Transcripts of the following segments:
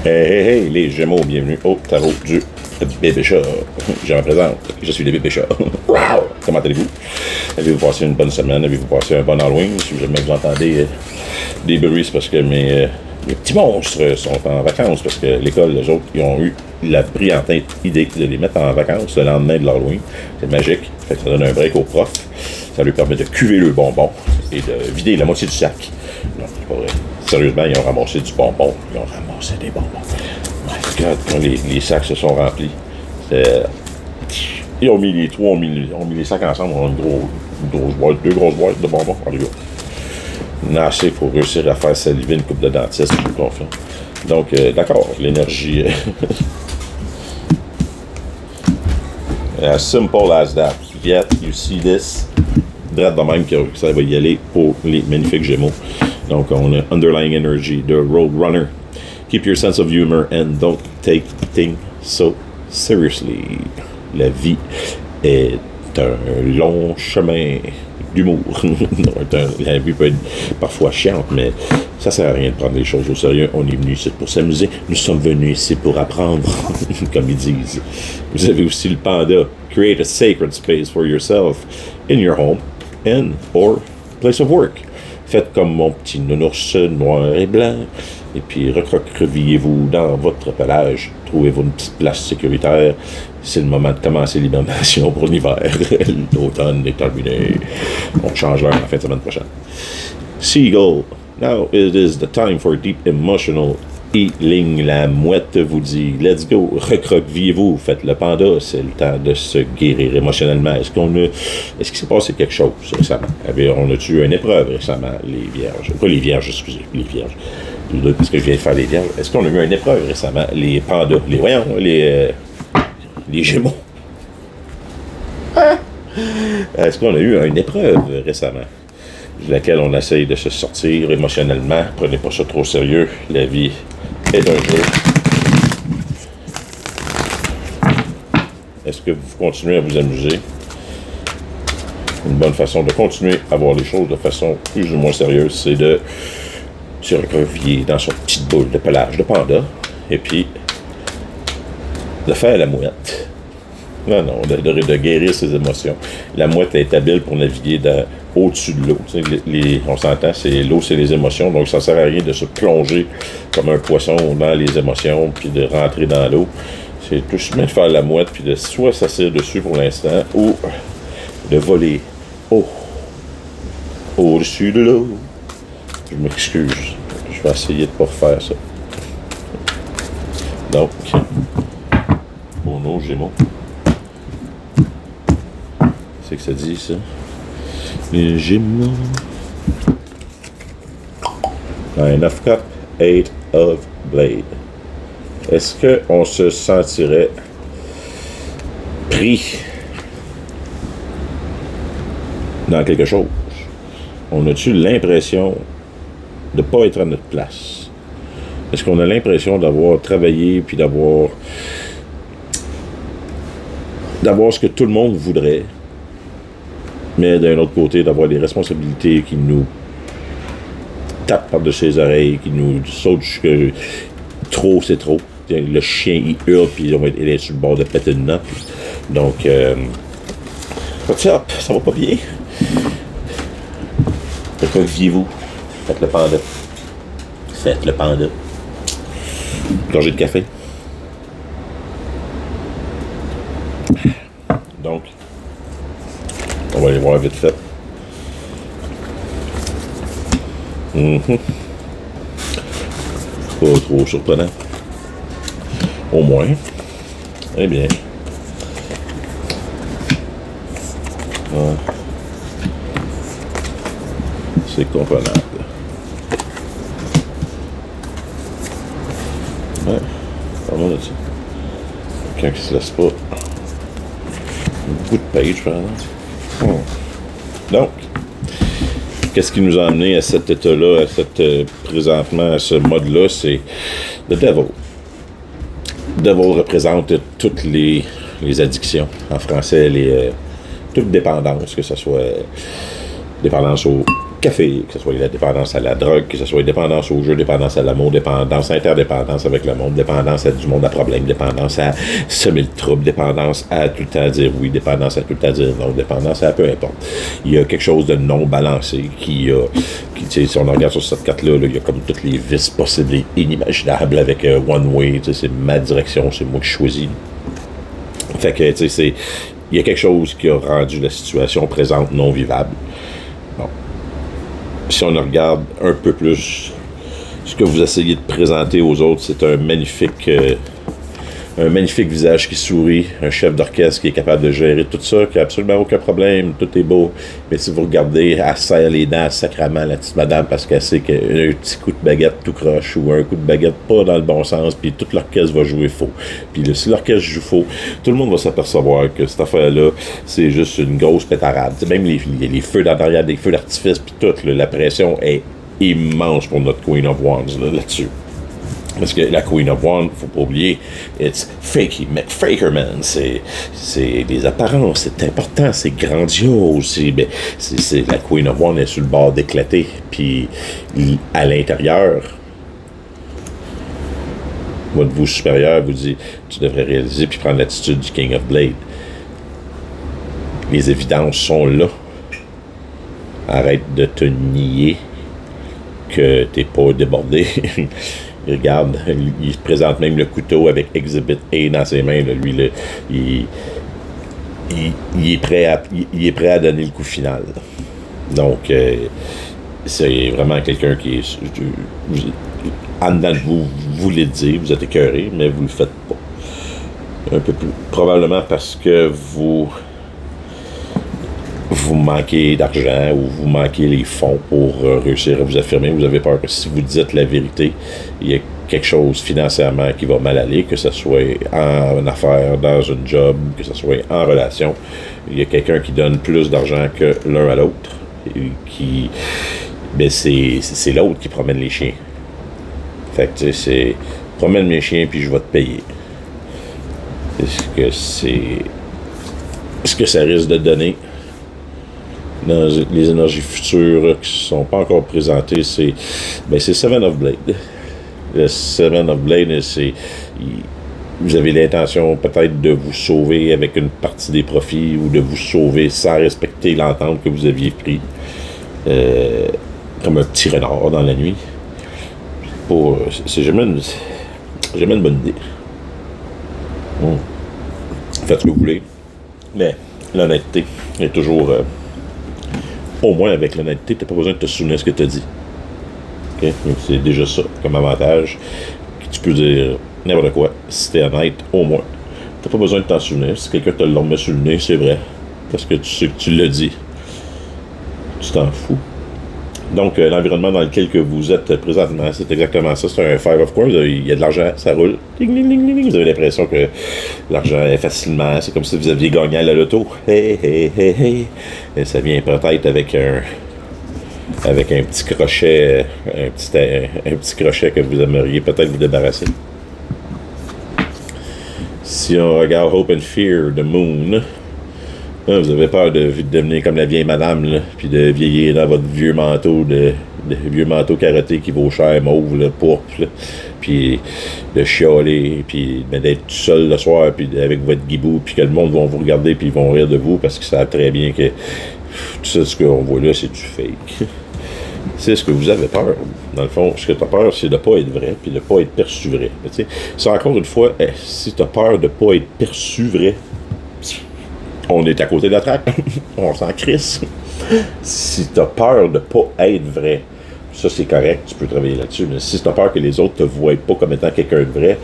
Hey, hey, hey, les Gémeaux, bienvenue au tarot du bébé chat. Je me présente, je suis le bébé chat. Comment allez-vous? Avez-vous passé une bonne semaine? Avez-vous passé un bon Halloween? Si jamais vous entendez des bruits, c'est parce que mes petits monstres sont en vacances, parce que l'école, les autres, ils ont eu la brillante idée de les mettre en vacances le lendemain de l'Halloween. C'est magique. Fait que ça donne un break aux profs. Ça lui permet de cuver le bonbon et de vider la moitié du sac. Non, c'est pas vrai. Sérieusement, ils ont ramassé du bonbon. Ils ont ramassé des bonbons. My God, quand les sacs se sont remplis, ils ont mis les trois, ont mis les sacs ensemble, on a une grosse boîte, deux grosses boîtes de bonbons. Allez, assez pour réussir à faire saliver une coupe de dentiste, je vous confirme. Donc, d'accord, l'énergie. As simple as that. Yet, you see this. Drette de même que ça va y aller pour les magnifiques Gémeaux. Donc, on a Underlying Energy de Roadrunner. Keep your sense of humor and don't take things so seriously. La vie est un long chemin d'humour. La vie peut être parfois chiante, mais ça sert à rien de prendre les choses au sérieux. On est venu ici pour s'amuser. Nous sommes venus ici pour apprendre, comme ils disent. Vous avez aussi le panda. Create a sacred space for yourself in your home and or place of work. Faites comme mon petit nounours noir et blanc, et puis recroquevillez-vous dans votre pelage. Trouvez-vous une petite place sécuritaire. C'est le moment de commencer l'hibernation pour l'hiver. L'automne est terminé. On change l'heure la fin de semaine prochaine. Seagull. Now it is the time for deep emotional healing. La mouette vous dit « Let's go, recroquevillez-vous, faites le panda, c'est le temps de se guérir émotionnellement. » Est-ce qu'il s'est passé quelque chose récemment? On a-tu eu une épreuve récemment, les vierges? Pas les vierges, excusez, les vierges. Parce que je viens de faire les vierges. Est-ce qu'on a eu une épreuve récemment? Les pandas, les Gémeaux. Est-ce qu'on a eu une épreuve récemment? Laquelle on essaye de se sortir émotionnellement. Prenez pas ça trop sérieux. La vie est un jeu. Est-ce que vous continuez à vous amuser? Une bonne façon de continuer à voir les choses de façon plus ou moins sérieuse, c'est de se recroqueviller dans son petite boule de pelage de panda et puis de faire la mouette. Non, de guérir ses émotions. La mouette est habile pour naviguer au-dessus de l'eau. On s'entend, l'eau, c'est les émotions, donc ça ne sert à rien de se plonger comme un poisson dans les émotions, puis de rentrer dans l'eau. C'est tout simplement de faire la mouette, puis de soit s'asseoir dessus pour l'instant, ou de voler au-dessus de l'eau. Je m'excuse, je vais essayer de ne pas refaire ça. Donc, pour nos Gémeaux, c'est que ça dit, ça? Les Gémeaux. 9 of Cups, 8 of Blade. Est-ce qu'on se sentirait pris dans quelque chose? On a-tu l'impression de ne pas être à notre place? Est-ce qu'on a l'impression d'avoir travaillé puis d'avoir ce que tout le monde voudrait, mais d'un autre côté, d'avoir des responsabilités qui nous tapent par-dessus les oreilles, qui nous sautent jusque trop, c'est trop. Le chien, il hurle, puis il est sur le bord de péter une note. Donc, what's up? Ça va pas bien? Recroquevillez-vous. Faites le panda. Faites le panda. Gorgée de café. Donc, on va aller voir vite fait. Pas trop surprenant. Au moins. Eh bien. Ouais. C'est comprenable. Ouais. Pas mal de ça. Quelqu'un qui se laisse pas. Beaucoup de page, par exemple. Donc, qu'est-ce qui nous a amené à cet état-là, présentement, à ce mode-là, c'est le Devil. Le Devil représente toutes les addictions. En français, toute dépendance, que ce soit dépendance aux café, que ce soit la dépendance à la drogue, que ce soit dépendance au jeu, dépendance à l'amour, dépendance, interdépendance avec le monde, dépendance à du monde à problème, dépendance à semer le trouble, dépendance à tout le temps dire oui, dépendance à tout le temps dire non, dépendance à peu importe. Il y a quelque chose de non balancé qui si on regarde sur cette carte-là, il y a comme toutes les vices possibles et inimaginables avec One Way, c'est ma direction, c'est moi qui choisis. Fait que, tu sais, il y a quelque chose qui a rendu la situation présente non vivable. Bon. Si on regarde un peu plus ce que vous essayez de présenter aux autres, c'est un magnifique visage qui sourit, un chef d'orchestre qui est capable de gérer tout ça, qui n'a absolument aucun problème, tout est beau. Mais si vous regardez, elle serre les dents sacrément, la petite madame, parce qu'elle sait qu'un petit coup de baguette tout croche ou un coup de baguette pas dans le bon sens, puis toute l'orchestre va jouer faux. Puis là, si l'orchestre joue faux, tout le monde va s'apercevoir que cette affaire-là, c'est juste une grosse pétarade. T'sais, même les feux derrière, des feux d'artifice, puis tout, là, la pression est immense pour notre Queen of Wands là-dessus. Parce que la Queen of Wands, faut pas oublier, it's fakey McFakerman, c'est des apparences, c'est important, c'est grandiose, c'est la Queen of Wands est sur le bord d'éclater, puis à l'intérieur, votre vous supérieur vous dit, tu devrais réaliser puis prendre l'attitude du King of Blade. Les évidences sont là. Arrête de te nier que t'es pas débordé. Regarde, il présente même le couteau avec Exhibit A dans ses mains. Là. Lui, là, il est prêt à donner le coup final. Donc, c'est vraiment quelqu'un qui est... En dedans de vous, vous voulez le dire, vous êtes écœuré, mais vous le faites pas. Un peu plus. Probablement parce que vous manquez d'argent ou vous manquez les fonds pour réussir à vous affirmer. Vous avez peur que si vous dites la vérité, il y a quelque chose financièrement qui va mal aller, que ce soit en affaires, dans un job, que ce soit en relation. Il y a quelqu'un qui donne plus d'argent que l'un à l'autre. Ben c'est l'autre qui promène les chiens. Fait que tu sais, c'est promène mes chiens puis je vais te payer. Est-ce que ça risque de donner dans les énergies futures qui ne sont pas encore présentées, c'est Seven of Blade. Le Seven of Blade, vous avez l'intention peut-être de vous sauver avec une partie des profits ou de vous sauver sans respecter l'entente que vous aviez pris, comme un petit renard dans la nuit. C'est jamais une bonne idée. Faites ce que vous voulez, mais l'honnêteté est toujours... au moins, avec l'honnêteté, tu n'as pas besoin de te souvenir de ce que tu as dit. Okay? C'est déjà ça, comme avantage. Tu peux dire n'importe quoi. Si tu es honnête, au moins. Tu n'as pas besoin de t'en souvenir. Si quelqu'un te l'a remis sur le nez, c'est vrai. Parce que tu sais que tu l'as dit. Tu t'en fous. Donc, l'environnement dans lequel que vous êtes présentement, c'est exactement ça. C'est un Five of Coins. Il y a de l'argent, ça roule. Ding, ding, ding, ding. Vous avez l'impression que l'argent est facilement... C'est comme si vous aviez gagné à la loto. Hey, hey, hey, hey. Et ça vient peut-être avec un petit crochet, un petit crochet que vous aimeriez peut-être vous débarrasser. Si on regarde Hope and Fear, The Moon... vous avez peur de devenir comme la vieille madame, là, puis de vieillir dans votre vieux manteau, vieux manteau carotté qui vaut cher, mauve, là, pourpre, là, puis de chialer, puis d'être tout seul le soir, puis avec votre guibou, puis que le monde va vous regarder, puis ils vont rire de vous, parce qu'ils savent très bien que tout ça, ce qu'on voit là, c'est du fake. C'est ce que vous avez peur. Dans le fond, ce que tu as peur, c'est de ne pas être vrai, puis de ne pas être perçu vrai. C'est encore une fois, si tu as peur de ne pas être perçu vrai, on est à côté de la traque. On s'en crisse. Si t'as peur de pas être vrai, ça c'est correct, tu peux travailler là-dessus. Mais si t'as peur que les autres te voient pas comme étant quelqu'un de vrai,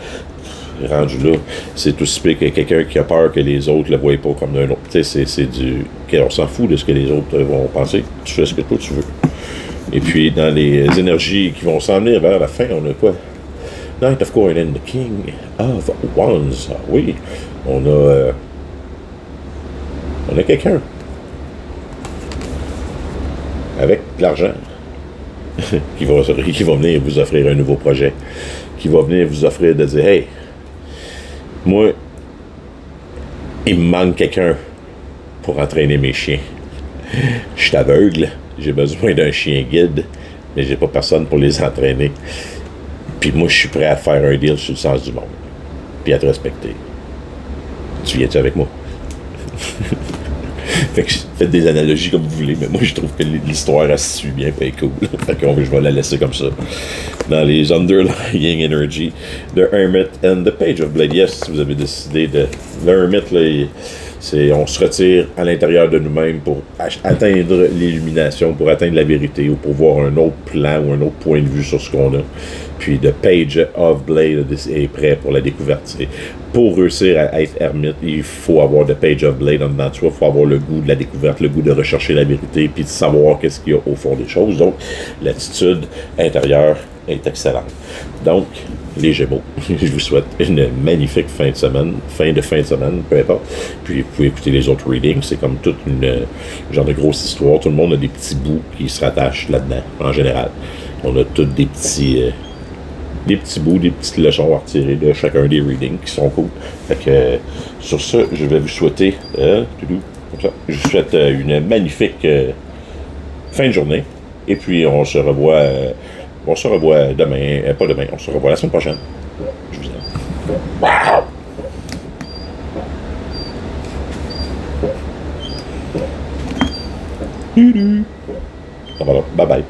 rendu là, c'est aussi pire que quelqu'un qui a peur que les autres le voient pas comme un autre. Tu sais, c'est du... On s'en fout de ce que les autres vont penser. Tu fais ce que toi tu veux. Et puis, dans les énergies qui vont s'en venir vers la fin, on a quoi? Knight of Coins and the King of Wands. Ah oui, on a quelqu'un avec de l'argent qui va venir vous offrir un nouveau projet, qui va venir vous offrir de dire « Hey, moi, il me manque quelqu'un pour entraîner mes chiens. Je suis aveugle, j'ai besoin d'un chien guide, mais j'ai pas personne pour les entraîner. Puis moi, je suis prêt à te faire un deal sur le sens du monde. Puis à te respecter. Tu viens-tu avec moi? Fait que faites des analogies comme vous voulez, mais moi je trouve que l'histoire elle se suit bien, puis elle est cool. Fait que je vais la laisser comme ça. Dans les Underlying Energy, The Hermit and the Page of Blade. Yes, si vous avez décidé de. Le Hermit, là, on se retire à l'intérieur de nous-mêmes pour atteindre l'illumination, pour atteindre la vérité, ou pour voir un autre plan ou un autre point de vue sur ce qu'on a. Puis The Page of Blade est prêt pour la découverte. Pour réussir à être ermite, il faut avoir The Page of Blade en dedans de soi, il faut avoir le goût de la découverte, le goût de rechercher la vérité, puis de savoir qu'est-ce qu'il y a au fond des choses. Donc, l'attitude intérieure est excellente. Donc, les Gémeaux, je vous souhaite une magnifique fin de semaine, fin de semaine, peu importe. Puis, vous pouvez écouter les autres readings, c'est comme toute une genre de grosse histoire. Tout le monde a des petits bouts qui se rattachent là-dedans, en général. On a tous des petits bouts, des petites leçons à retirer de chacun des readings qui sont cool. Fait que sur ça, je vais vous souhaiter comme ça. Je vous souhaite une magnifique fin de journée. Et puis on se revoit demain. Pas demain, on se revoit la semaine prochaine. Je vous aime. Wow! Bye bye.